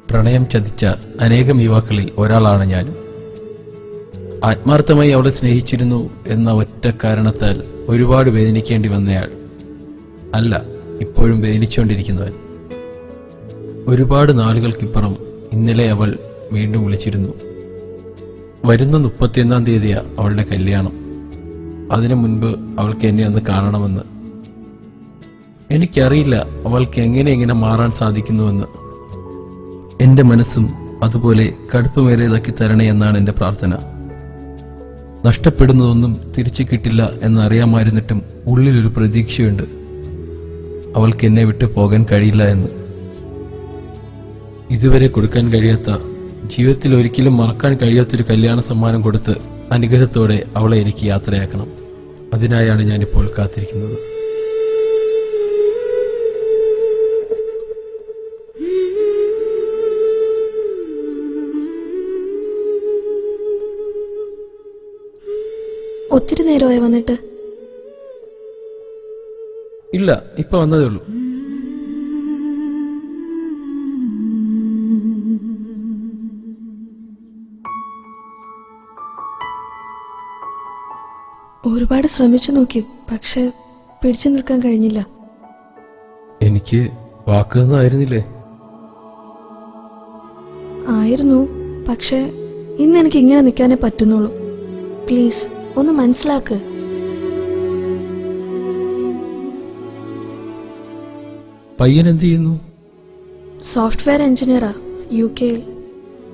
പ്രണയം ചതിച്ച അനേകം യുവാക്കളിൽ ഒരാളാണ് ഞാനും. ആത്മാർത്ഥമായി അവളെ സ്നേഹിച്ചിരുന്നു എന്ന ഒറ്റ കാരണത്താൽ ഒരുപാട് വേദനിക്കേണ്ടി വന്നയാൾ അല്ല, ഇപ്പോഴും വേദനിച്ചുകൊണ്ടിരിക്കുന്നവൻ. ഒരുപാട് നാളുകൾക്കിപ്പുറം ഇന്നലെ അവൾ വീണ്ടും വിളിച്ചിരുന്നു. വരുന്ന 31-ാം തീയതിയാ അവളുടെ കല്യാണം. അതിനു മുൻപ് അവൾക്ക് എന്നെ ഒന്ന് കാണണമെന്ന്. എനിക്കറിയില്ല അവൾക്ക് എങ്ങനെ മാറാൻ സാധിക്കുന്നുവെന്ന്. എന്റെ മനസ്സും അതുപോലെ കടുപ്പമേറിയതാക്കി തരണേ എന്നാണ് എന്റെ പ്രാർത്ഥന. നഷ്ടപ്പെടുന്നതൊന്നും തിരിച്ചു കിട്ടില്ല എന്നറിയാമായിരുന്നിട്ടും ഉള്ളിലൊരു പ്രതീക്ഷയുണ്ട്, അവൾക്ക് എന്നെ വിട്ടു പോകാൻ കഴിയില്ല എന്ന്. ഇതുവരെ കൊടുക്കാൻ കഴിയാത്ത, ജീവിതത്തിൽ ഒരിക്കലും മറക്കാൻ കഴിയാത്തൊരു കല്യാണ സമ്മാനം കൊടുത്ത് അനുഗ്രഹത്തോടെ അവളെ എനിക്ക് യാത്രയാക്കണം. അതിനായാണ് ഞാനിപ്പോൾ കാത്തിരിക്കുന്നത്. ഒത്തിരി നേരമായി വന്നിട്ട്? ഇല്ല, ഇപ്പൊ വന്നതേ ഉള്ളൂ. ഒരുപാട് ശ്രമിച്ചു നോക്കി, പക്ഷെ പിടിച്ചു നിൽക്കാൻ കഴിഞ്ഞില്ല. എനിക്ക് വാക്കൊന്നായിരുന്നില്ലേ? ആയിരുന്നു, പക്ഷെ ഇന്ന് എനിക്ക് ഇങ്ങനെ നിൽക്കാനേ പറ്റുന്നുള്ളൂ. പ്ലീസ് ഒന്ന് മനസ്സിലാക്ക്. പയ്യൻ എന്ത് ചെയ്യുന്നു? സോഫ്റ്റ്വെയർ എഞ്ചിനീയറാ, UK-യിൽ.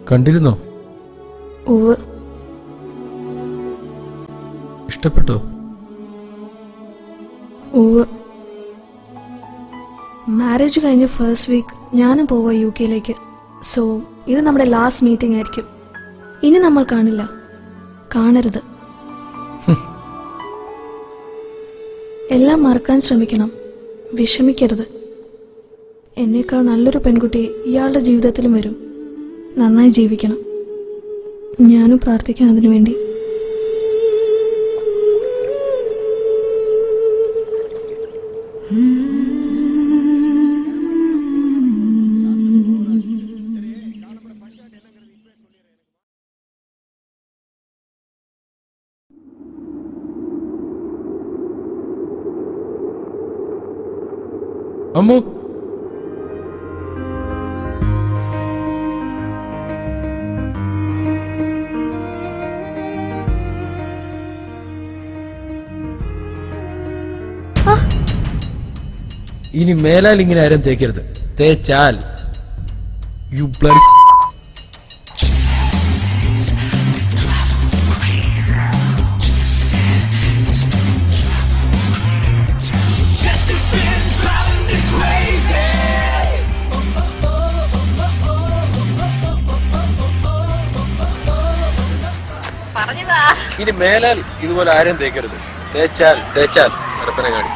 കണ്ടിരുന്നോ? ഉവ്വ്. ഇഷ്ടപ്പെട്ടോ? ഉവ്വ്. മാരേജ് കഴിഞ്ഞ് ഫസ്റ്റ് വീക്ക് ഞാനും പോവാ UK-യിലേക്ക്. സോ ഇത് നമ്മുടെ ലാസ്റ്റ് മീറ്റിംഗ് ആയിരിക്കും. ഇനി നമ്മൾ കാണില്ല, കാണരുത്. എല്ലാം മറക്കാൻ ശ്രമിക്കണം, വിഷമിക്കരുത്. എന്നേക്കാൾ നല്ലൊരു പെൺകുട്ടി ഇയാളുടെ ജീവിതത്തിലും വരും. നന്നായി ജീവിക്കണം. ഞാനും പ്രാർത്ഥിക്കാം അതിനുവേണ്ടി. അമ്മു, ഇനി മേലാൽ ഇങ്ങനെ ആരും തേക്കരുത്. തേച്ചാൽ യു ബ്ലഡ്. ഇനി മേലാൽ ഇതുപോലെ ആരും തേക്കരുത്. തേച്ചാൽ നടപ്പനെ കാണി.